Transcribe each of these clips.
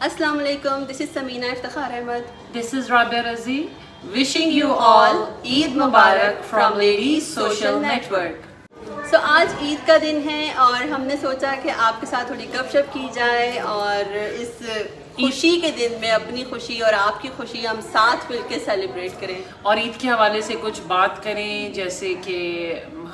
Assalamu alaikum, this is Samina Iftikhar Ahmed. This is Rabia Razi, wishing you all Eid Mubarak from Ladies Social Network. So आज ईद का दिन है और हमने सोचा कि आपके साथ थोड़ी गपशप की जाए और इस खुशी के दिन में अपनी खुशी और आपकी खुशी हम साथ मिलकर सेलिब्रेट करें और ईद के हवाले से कुछ बात करें, जैसे कि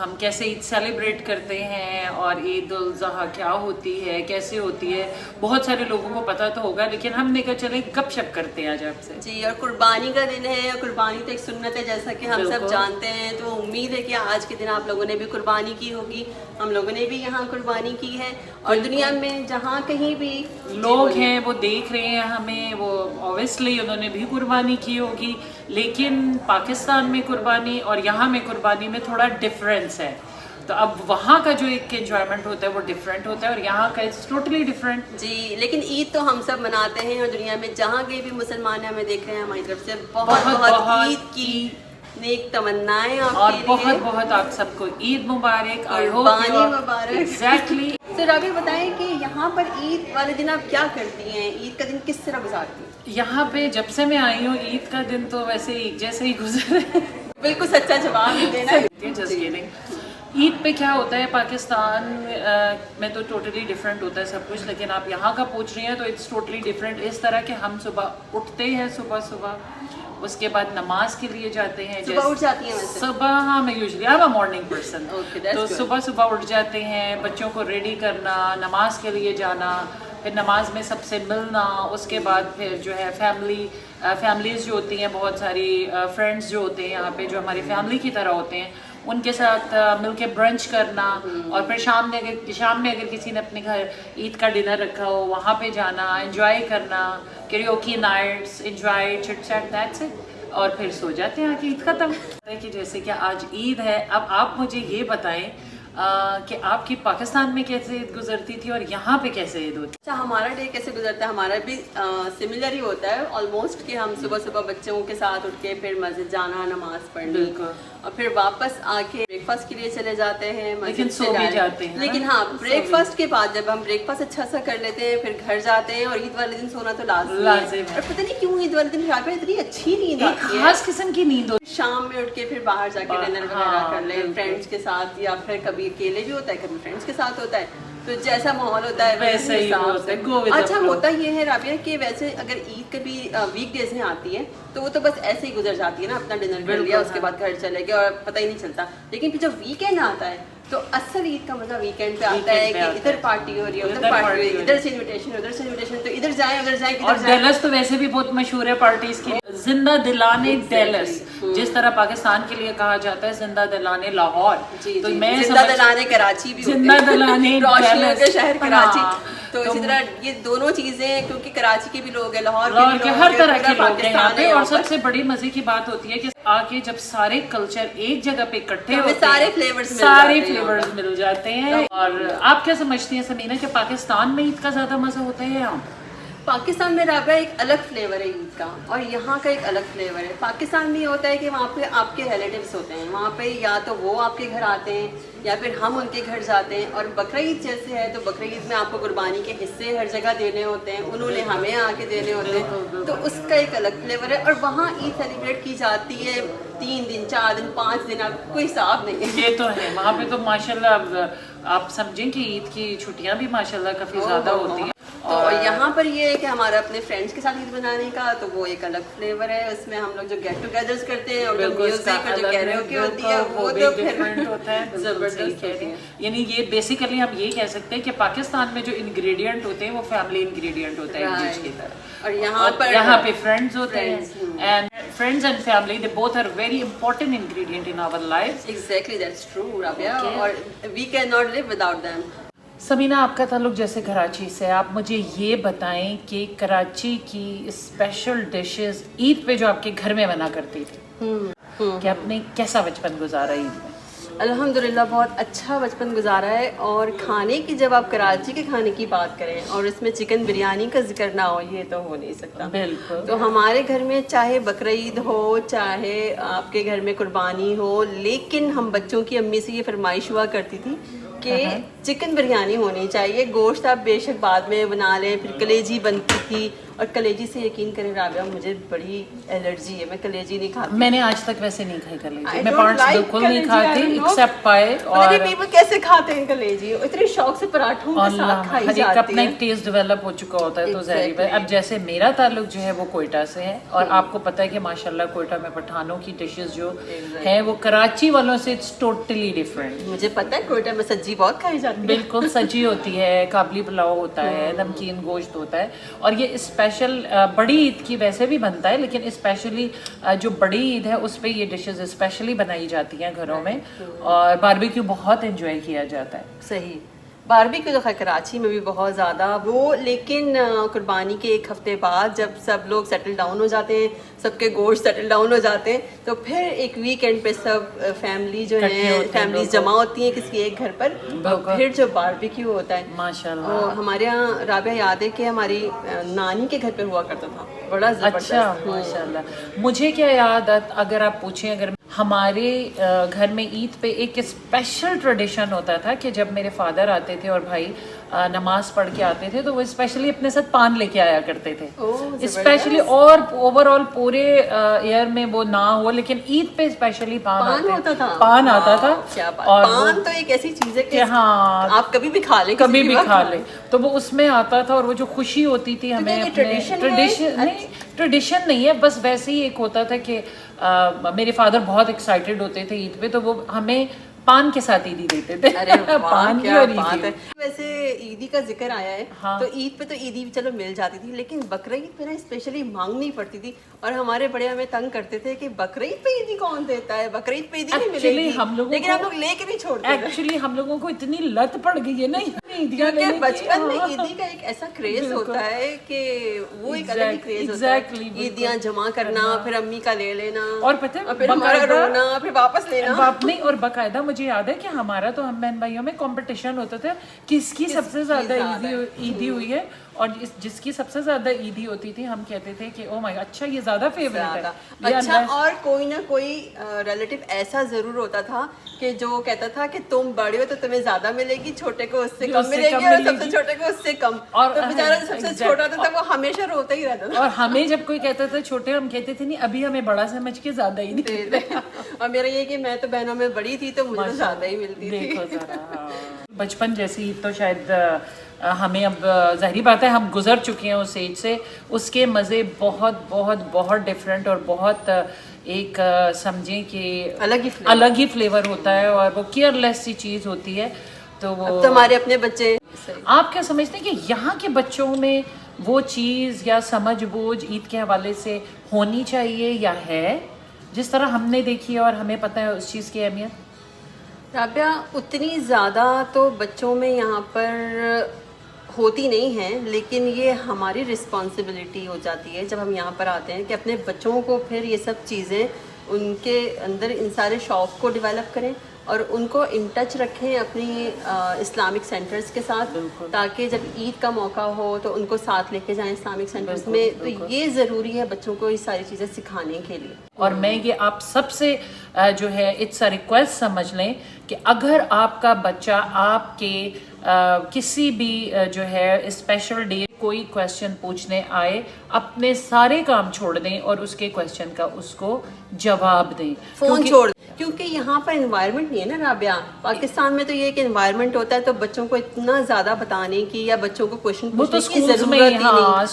हम कैसे ईद सेलिब्रेट करते हैं और ईद उल ज़ुहा क्या होती है, कैसे होती है। बहुत सारे लोगों को पता तो होगा, लेकिन हमने कहा चले गपशप करते हैं आज आपसे। जी, और कुर्बानी का दिन है और कुर्बानी तो एक सुन्नत है जैसा कि हम सब जानते हैं। तो उम्मीद है कि आज के दिन आप लोगों ने भी कुर्बानी की होगी, हम लोगों ने भी यहाँ कुर्बानी की है और दुनिया में जहाँ कहीं भी लोग हैं वो देख रहे हैं हमें, वो ऑब्वियसली उन्होंने भी कुर्बानी की होगी, लेकिन पाकिस्तान में कुर्बानी और यहाँ में कुर्बानी में थोड़ा डिफरेंस है। तो अब वहाँ का जो एक एंजॉयमेंट होता है वो डिफरेंट होता है और यहाँ का इट्स टोटली डिफरेंट। जी, लेकिन ईद तो हम सब मनाते हैं और दुनिया में जहाँ कहीं भी मुसलमान हमें देख रहे हैं, हमारी तरफ से बहुत बहुत ईद की नेक तमन्नाएं और बहुत बहुत आप सबको ईद मुबारक, कुर्बानी मुबारक। एग्जैक्टली। तो राबी बताएं कि यहाँ पर ईद वाले दिन आप क्या करती हैं, ईद का दिन किस तरह गुजारती हैं? यहाँ पे जब से मैं आई हूँ ईद का दिन तो वैसे एक जैसे ही गुजरे। बिल्कुल सच्चा जवाब ही देना। ईद पे क्या होता है पाकिस्तान में तो टोटली डिफरेंट होता है सब कुछ, लेकिन आप यहाँ का पूछ रही हैं तो इट्स टोटली डिफरेंट। इस तरह के हम सुबह उठते हैं, सुबह उसके बाद नमाज के लिए जाते हैं। सुबह उठ जाती हैं वैसे? सुबह हाँ, मैं usually I am a morning person, तो सुबह उठ जाते हैं, बच्चों को रेडी करना, नमाज के लिए जाना, फिर नमाज में सबसे मिलना, उसके बाद फिर जो है फैमिलीज़ जो होती हैं, बहुत सारी फ्रेंड्स जो होते हैं यहाँ पे जो हमारी फैमिली की तरह होते हैं, उनके साथ मिलके ब्रंच करना और फिर शाम में अगर किसी ने अपने घर ईद का डिनर रखा हो वहाँ पे जाना, एंजॉय करना, karaoke nights, enjoy, chit chat, that's it, और फिर सो जाते हैं आके ईद खत्म। कि जैसे कि आज ईद है, अब आप मुझे ये बताएं कि आपकी पाकिस्तान में कैसे ईद गुजरती थी और यहाँ पे कैसे ईद होती? अच्छा, हमारा डे कैसे गुजरता है? हमारा भी सिमिलर ही होता है ऑलमोस्ट, कि हम सुबह बच्चों के साथ उठ के फिर मस्जिद जाना, नमाज पढ़नी और फिर वापस आके ब्रेकफास्ट के लिए चले जाते हैं, लेकिन सो भी जाते हैं। लेकिन हाँ, ब्रेकफास्ट के बाद जब हम ब्रेकफास्ट अच्छा सा कर लेते हैं फिर घर जाते हैं और ईद वाले दिन सोना तो लाजिम है। और पता नहीं क्यों ईद वाले दिन रात में इतनी अच्छी नींद आती है, खास किस्म की नींद होती है। शाम में उठ के फिर बाहर जाके डिनर वगैरह कर ले फ्रेंड्स के साथ, या फिर कभी अकेले भी होता है, कभी फ्रेंड्स के साथ होता है, तो जैसा माहौल होता है वैसे ही होता है। अच्छा, होता ये है राबिया कि वैसे अगर ईद कभी वीक डेज में आती है तो वो तो बस ऐसे ही गुजर जाती है ना, अपना डिनर कर लिया, उसके बाद घर चले गए और पता ही नहीं चलता। लेकिन फिर जब वीकेंड आता है तो असल ईद का मजा वीकेंड पे आता है कि इधर पार्टी हो रही है, उधर पार्टी हो रही है, इधर से इन्विटेशन, तो इधर जाए उधर जाए। और डेलस तो वैसे भी बहुत मशहूर है पार्टीज की, जिंदा दिलाने डेलस, जिस तरह पाकिस्तान के लिए कहा जाता है जिंदा दिलाने लाहौर, तो मैं जिंदा दिलाने कराची भी, जिंदा दिलाने रोशनियों के शहर कराची। तो इसी तरह ये दोनों चीजें, क्योंकि कराची के भी लोग हैं, लाहौर के हर तरह के लोग हैं यहाँ पे। और सबसे बड़ी मजे की बात होती है कि आके जब सारे कल्चर एक जगह पे इकट्ठे होते हैं, सारे फ्लेवर्स मिल जाते हैं। और आप क्या समझती हैं समीना कि पाकिस्तान में ईद का ज्यादा मजा होता है यहाँ? पाकिस्तान में राबा एक अलग फ्लेवर है ईद का और यहाँ का एक अलग फ्लेवर है। पाकिस्तान में ये होता है कि वहाँ पे आपके रिलेटिव्स होते हैं, वहाँ पे या तो वो आपके घर आते हैं या फिर हम उनके घर जाते हैं। और बकरा ईद जैसे है तो बकरा ईद में आपको कुर्बानी के हिस्से हर जगह देने होते हैं, उन्होंने हमें आके देने होते हैं, तो उसका एक अलग फ्लेवर है। और वहाँ ईद सेलिब्रेट की जाती है 3 दिन, 4 दिन, 5 दिन, आप कोई हिसाब नहीं है। ये तो है, वहाँ पे तो माशाल्लाह आप समझें कि ईद की छुट्टियाँ भी माशाल्लाह काफ़ी ज़्यादा होती हैं। और यहाँ पर ये है कि हमारा अपने फ्रेंड्स के साथ ईद मनाने का तो वो एक अलग फ्लेवर है, उसमें हम लोग जो गेट टुगेदर्स करते हैं और जो म्यूजिक और जो कैरोके होती है वो तो फिर होता है। जबरदस्त है। यानी ये बेसिकली हम ये कह सकते हैं कि पाकिस्तान में जो इंग्रेडिएंट होते हैं वो फैमिली इंग्रेडिएंट होता है डिश की तरह, और यहाँ पे फ्रेंड्स होते हैं, and friends and family they both are very important ingredient in our life. Exactly, that's true Rabia, और we can not live without them. Samina, आपका ताल्लुक जैसे कराची से, आप मुझे ये बताएं कि कराची की स्पेशल डिशेस ईद पे जो आपके घर में बना करती थी कि आपने कैसा बचपन गुजारा ईद में? الحمدللہ بہت اچھا بچپن گزارا ہے. اور کھانے کی جب آپ کراچی کے کھانے کی بات کریں اور اس میں چکن بریانی کا ذکر نہ ہو, یہ تو ہو نہیں سکتا. بالکل. تو ہمارے گھر میں چاہے بقرعید ہو, چاہے آپ کے گھر میں قربانی ہو, لیکن ہم بچوں کی امی سے یہ فرمائش ہوا کرتی تھی کہ چکن بریانی ہونی چاہیے. گوشت آپ بے شک بعد میں بنا لیں. پھر کلیجی بنتی تھی, اور کلیجی سے یقین کریں رابعہ مجھے بڑی الرجی ہے, میں کلیجی نہیں کھاتی. میں نے آج تک ویسے نہیں کھائی کلیجی, میں پارٹس بالکل نہیں کھاتی ایکسیپٹ پائے. اور پیپل کیسے کھاتے ہیں کلیجی, اتنے شوق سے پراٹھوں کے ساتھ کھائی ہر ایک جاتی اپنا ہے. ایک ٹیسٹ ڈیولپ ہو چکا ہوتا ہے. تو ظاہر ہے اب جیسے میرا تعلق جو ہے وہ کوئٹہ سے ہے, اور آپ کو پتہ ہے کہ ماشاءاللہ کوئٹہ میں پٹھانوں کی ڈشز جو ہیں وہ کراچی والوں سے اٹس ٹوٹلی ڈفرینٹ. مجھے پتہ ہے کوئٹہ میں سجی بہت کھائی جاتی ہے. بالکل سجی ہوتی ہے, کابلی پلاؤ ہوتا ہے, نمکین گوشت ہوتا ہے. اور یہ اسپیشل بڑی عید کی ویسے بھی بنتا ہے, لیکن اسپیشلی جو بڑی عید ہے اس پہ یہ ڈشز اسپیشلی بنائی جاتی ہیں گھروں میں, اور باربیکیو بہت انجوائے کیا جاتا ہے. صحیح. باربیکیو تو خیر کراچی میں بھی بہت زیادہ وہ, لیکن قربانی کے ایک ہفتے بعد جب سب لوگ سیٹل ڈاؤن ہو جاتے ہیں, سب کے گوشت سیٹل ڈاؤن ہو جاتے ہیں, تو پھر ایک ویکینڈ پہ سب فیملی جو ہے فیملیز جمع ہوتی ہیں کسی ایک گھر پر, اور پھر جو باربیکیو ہوتا ہے ماشاءاللہ. ہمارے یہاں رابعہ یاد ہے کہ ہماری نانی کے گھر پہ ہوا کرتا تھا, بڑا زبردست. اچھا ماشاءاللہ. مجھے کیا یاد, اگر آپ پوچھیں, اگر ہمارے گھر میں عید پہ ایک اسپیشل ٹریڈیشن ہوتا تھا کہ جب میرے فادر آتے تھے اور بھائی نماز پڑھ کے آتے تھے تو وہ اسپیشلی اپنے ساتھ پان لے کے آیا کرتے تھے اسپیشلی. اور اوور آل پورے ایئر میں وہ نہ ہو, لیکن عید پہ اسپیشلی پان آتا تھا. اور پان تو ایک ایسی چیز ہے کہ ہاں آپ کبھی بھی کھا لیں, کبھی بھی کھا لیں, تو وہ اس میں آتا تھا. اور وہ جو خوشی ہوتی تھی ہمیں, ٹریڈیشن نہیں ہے, بس ویسے ہی ایک ہوتا تھا کہ میرے فادر بہت ایکسائٹیڈ ہوتے تھے عید پہ, تو وہ ہمیں پان کے ساتھ عیدی دیتے تھے. پان کی اور بات ہے. ویسے عیدی کا ذکر آیا ہے, تو عید پہ تو عیدی چلو مل جاتی تھی, لیکن بقرعید پہ نا اسپیشلی مانگنی پڑتی تھی. اور ہمارے بڑے ہمیں تنگ کرتے تھے کہ بقرعید پہ عیدی کون دیتا ہے, بقرعید پہ عیدی نہیں ملے گی, لیکن ہم لوگ لے کے نہیں چھوڑتے. ایکچولی ہم لوگوں کو اتنی لت پڑ گئی ہے نا کیونکہ بچپن میں عیدی کا ایک ایسا کریز ہوتا ہے کہ وہ ایک الگ ہی کریز ہوتا ہے, عیدیاں جمع کرنا, پھر امی کا لے لینا, اور پتہ ہے پھر ہمارا رونا, پھر واپس لینا. نہیں, اور باقاعدہ مجھے یاد ہے کہ ہمارا تو ہم بہن بھائیوں میں کمپٹیشن ہوتا تھا کس کی سب سے زیادہ عیدی ہوئی ہے, اور جس کی سب سے زیادہ عیدی ہوتی تھی ہم کہتے تھے کہ او مائی گاڈ, اچھا یہ زیادہ فیوریٹ ہے. اچھا, اور کوئی نہ کوئی ریلیٹو ایسا ضرور ہوتا تھا کہ جو کہتا تھا کہ تم بڑے ہو تو تمہیں زیادہ ملے گی, چھوٹے کو اس سے کم ملے گی, اور سب سے چھوٹے کو اس سے کم. اور بیچارہ سب سے چھوٹا تھا وہ ہمیشہ روتا ہی رہتا تھا. اور ہمیں جب کوئی کہتا تھا چھوٹے, ہم کہتے تھے نہیں ابھی ہمیں بڑا سمجھ کے زیادہ ہی نہیں دے. اور میرا یہ کہ میں تو بہنوں میں بڑی تھی تو مجھے زیادہ ہی ملتی تھی. بچپن جیسی عید تو شاید ہمیں, اب ظاہری بات ہے ہم گزر چکے ہیں اس ایج سے, اس کے مزے بہت بہت بہت ڈفرینٹ اور بہت ایک سمجھیں کہ الگ ہی فلیور ہوتا ہے, اور وہ کیئر لیس سی چیز ہوتی ہے. تو وہ ہمارے اپنے بچے, آپ کیا سمجھتے ہیں کہ یہاں کے بچوں میں وہ چیز یا سمجھ بوجھ عید کے حوالے سے ہونی چاہیے یا ہے, جس طرح ہم نے دیکھی اور ہمیں پتہ ہے اس چیز کی اہمیت؟ رابعہ اتنی زیادہ تو بچوں میں یہاں پر ہوتی نہیں ہے, لیکن یہ ہماری رسپانسبلٹی ہو جاتی ہے جب ہم یہاں پر آتے ہیں کہ اپنے بچوں کو پھر یہ سب چیزیں ان کے اندر ان سارے شوق کو ڈیولپ کریں, اور ان کو ان ٹچ رکھیں اپنی اسلامک سینٹرز کے ساتھ, تاکہ جب عید کا موقع ہو تو ان کو ساتھ لے کے جائیں اسلامک سینٹرز میں. تو یہ ضروری ہے بچوں کو یہ ساری چیزیں سکھانے کے لیے. اور میں یہ آپ سب سے جو ہے اٹس اے ریکویسٹ سمجھ لیں کہ اگر آپ کا بچہ آپ کے کسی بھی جو ہے اسپیشل ڈے کوئی کویسچن پوچھنے آئے, اپنے سارے کام چھوڑ دیں اور اس کے کویسچن کا اس کو جواب دیں. فون چھوڑ, کیونکہ یہاں پر انوائرمنٹ نہیں ہے نا رابعہ. پاکستان میں تو یہ کہ انوائرمنٹ ہوتا ہے تو بچوں کو اتنا زیادہ بتانے کی یا بچوں کو کوشچن پوچھنے کی ضرورت ہی نہیں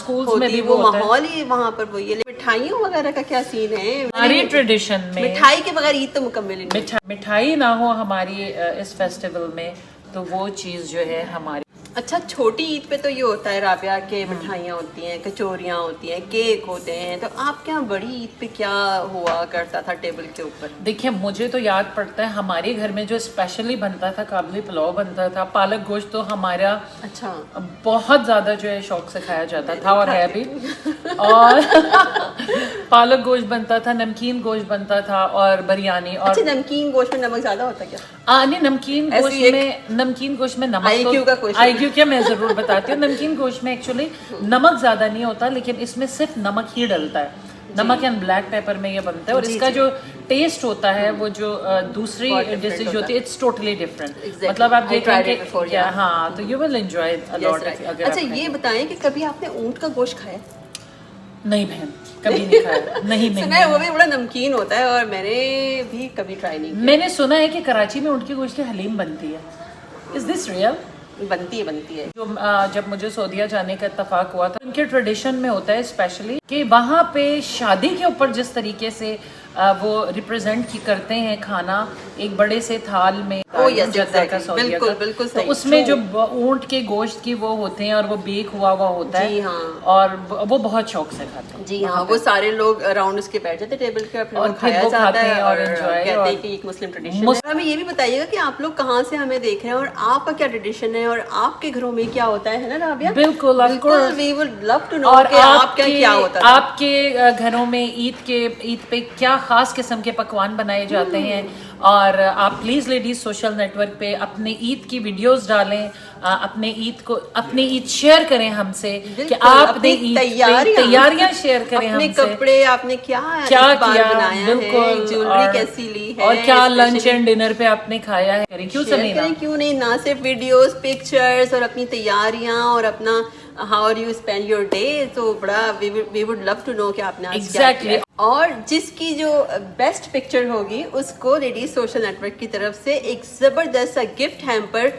ہوتی. وہ ماحول ہی وہاں پر وہی ہے. مٹھائیوں وغیرہ کا کیا سین ہے ہماری ٹریڈیشن میں؟ مٹھائی کے بغیر عید تو مکمل ہی نہیں. مٹھائی نہ ہو ہماری اس فیسٹیول میں تو وہ چیز جو ہے ہماری अच्छा, छोटी ईद पे तो ये होता है राबिया के मिठाइयाँ होती हैं, कचौरियाँ होती हैं, केक होते हैं, तो आपके यहाँ बड़ी ईद पे क्या हुआ करता था टेबल के ऊपर? देखिए मुझे तो याद पड़ता है हमारे घर में जो स्पेशली बनता था, काबुली पुलाव बनता था, पालक गोश्त तो हमारा अच्छा बहुत ज़्यादा जो है शौक से खाया जाता था और है भी। और पालक गोश्त बनता था, नमकीन गोश्त बनता था और बिरयानी। और अच्छा, नमकीन गोश्त में नमक ज़्यादा होता क्या? नहीं, नमकीन गोश्त में नमक IQ का क्वेश्चन। IQ क्या, मैं ज़रूर बताती हूँ। नमकीन गोश्त में एक्चुअली नमक ज़्यादा नहीं होता, लेकिन इसमें सिर्फ नमक ही डलता है, नमक एंड ब्लैक पेपर में ये बनता है। और इसका जो टेस्ट होता है वो जो दूसरी डिशेज होती है, इट्स टोटली डिफरेंट। मतलब आप देखेंगे क्या, हाँ, तो you will enjoy a lot. अच्छा, ये बताएं कि कभी आपने ऊँट का गोश्त खाया? नहीं बहन, कभी नहीं खाया। नहीं सुना है वो भी बड़ा नमकीन होता है, और मैंने भी कभी ट्राई नहीं किया। मैंने सुना है कि कराची में ऊँट के गोश्त की हलीम बनती है। Is this real? बनती है। जो जब मुझे सऊदीया जाने का इत्तेफाक हुआ था, उनके ट्रेडिशन में होता है स्पेशली कि वहाँ पे शादी के ऊपर जिस तरीके से वो रिप्रेजेंट की करते हैं खाना एक बड़े से थाल में, बिल्कुल तो उसमें जो ऊंट के गोश्त की वो होते हैं और वो बेक हुआ होता है। हाँ। और वो बहुत शौक से खाते हैं। जी हाँ, वो सारे लोग अराउंड उसके बैठ जाते टेबल के, फिर वो खाया जाता है और कहते हैं कि एक मुस्लिम ट्रेडिशन है। हमें ये भी बताइएगा कि आप लोग कहाँ से हमें देख रहे हैं और आपका क्या ट्रेडिशन है और आपके घरों में क्या होता है ना राबिया? बिल्कुल, we would love to know कि आपका क्या होता है। आपके घरों में ईद पे क्या खास किस्म के पकवान बनाए जाते हैं। और आप प्लीज़ लेडीज सोशल नेटवर्क पे अपने ईद की वीडियोस डालें, अपने ईद शेयर करें हमसे कि आपने ईद तैयारियां शेयर करें हमसे, कपड़े आपने क्या किया, बिल्कुल, ज्वेलरी कैसी ली है, और क्या लंच एंड डिनर पे आपने खाया है, करें क्यों नहीं। ना सिर्फ वीडियोस, पिक्चर्स और अपनी तैयारियां और अपना how you spend your day, तो बड़ा we would love to know कि आपने आज क्या किया। और जिसकी जो बेस्ट पिक्चर होगी उसको लेडीज सोशल नेटवर्क की तरफ से एक जबरदस्त सा गिफ्ट हैम्पर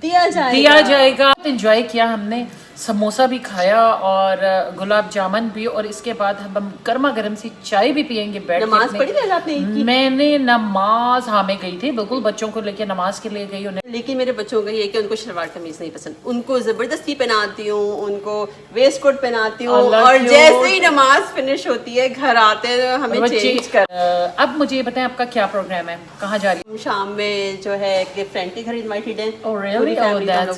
दिया जाएगा। एंजॉय किया हमने, समोसा भी खाया और गुलाब जामुन भी, और इसके बाद हम गर्मा गर्म सी चाय भी पियेंगे बैठ के। नमाज पढ़ी थी आपने ईद की? मैंने नमाज, हाँ मैं गई थी, बिल्कुल बच्चों को लेके नमाज के लिए गई उन्हें। लेकिन मेरे बच्चों का ये कि उनको शलवार कमीज नहीं पसंद, उनको जबरदस्ती पहनाती हूँ, उनको वेस्ट कोट पहनाती हूँ, और जैसे ही नमाज फिनिश होती है घर आते हैं हमें चेंज कर। अब मुझे बताएं आपका क्या प्रोग्राम है, कहाँ जा रही है? शाम में जो है फ्रेंड के घर इनवाइटेड है,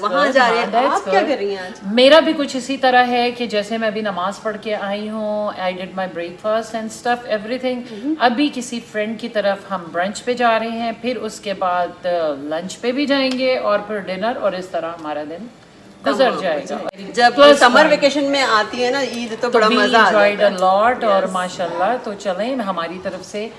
वहाँ जा रहे हैं। आप क्या कर रही हैं आज? मेरा भी कुछ इसी तरह है कि जैसे मैं अभी नमाज पढ़ के आई हूँ, I did my breakfast and stuff everything. अभी किसी फ्रेंड की तरफ हम ब्रंच पे जा रहे हैं, फिर उसके बाद लंच पे भी जाएंगे और फिर डिनर, और इस तरह हमारा दिन गुजर जाएगा। जब समर वेकेशन में आती है ना ईद, तो बड़ा मजा आता है। लॉट और माशाल्लाह। तो चलें, हमारी तरफ से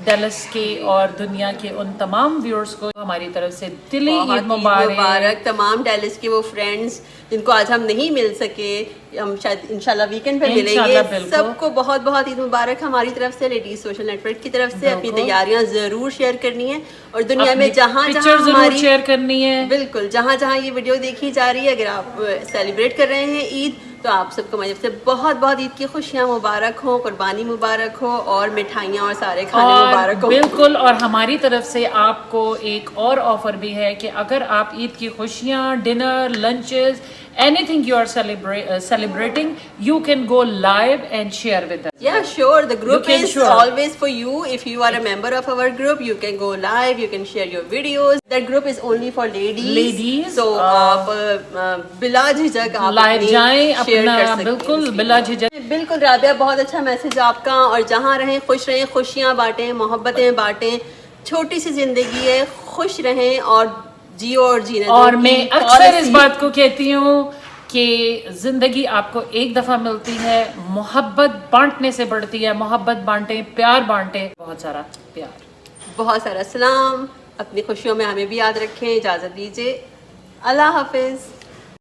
डैलस के और दुनिया के उन तमाम व्यूअर्स को हमारी तरफ से दिली ईद मुबारक। तमाम डैलस के वो फ्रेंड्स जिनको आज हम नहीं मिल सके, हम शायद इंशाल्लाह वीकेंड पे मिलेंगे, सबको बहुत बहुत ईद मुबारक हमारी तरफ से, लेडीज सोशल नेटवर्क की तरफ से। अपनी तैयारियां जरूर शेयर करनी है और दुनिया में जहाँ हमारी शेयर करनी है, बिल्कुल जहाँ ये वीडियो देखी जा रही है, अगर आप सेलिब्रेट कर रहे हैं ईद, तो आप सबको मेरी तरफ से बहुत बहुत ईद की खुशियाँ मुबारक हो, कुर्बानी मुबारक हो, और मिठाइयाँ और सारे खाने मुबारक हो। बिल्कुल। और हमारी तरफ से आपको एक और ऑफर भी है कि अगर आप ईद की खुशियाँ, dinner, lunches, anything you are celebrating, you can go live and share with us. Yeah, sure. The group is always for you. If you are a member of our group, you can go live, you can share your videos. That group is only for ladies. So आप बिला झिझक आप live जाएं, अपना बिल्कुल बिला झिझक। बिल्कुल राबिया, बहुत अच्छा मैसेज आपका। और जहाँ रहें खुश रहें, खुशियाँ बांटें, मोहब्बतें बांटें। छोटी सी जिंदगी है, खुश रहें और जियो और जीने दो। और मैं अक्सर इस बात को कहती हूँ कि जिंदगी आपको एक दफा मिलती है, मोहब्बत बांटने से बढ़ती है। मोहब्बत बांटे, प्यार बांटे, बहुत सारा प्यार, बहुत सारा सलाम। अपनी खुशियों में हमें भी याद रखें। इजाजत दीजिए, अल्लाह हाफिज।